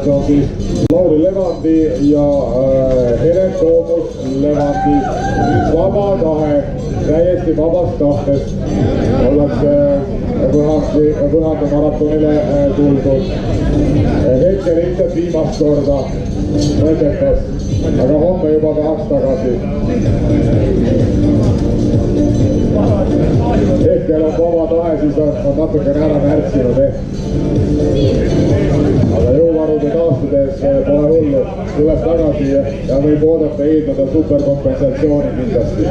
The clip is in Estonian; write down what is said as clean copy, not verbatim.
see on siis Lauri Levandi ja Helen Toomus Levandi vaba tahe, täiesti vabast tahtest ollakse Võhande maratonile tuldud. Hetkel ilmselt viimast korda mõtetes, aga homme juba tahaks tagasi. Hetkel on vaba tahe, siis on natukene ära märtsinud aga jõuvarude taastudes pole hullu, tuleb tagasi ja võib oodata eeldada superkompensatsiooni kindlasti.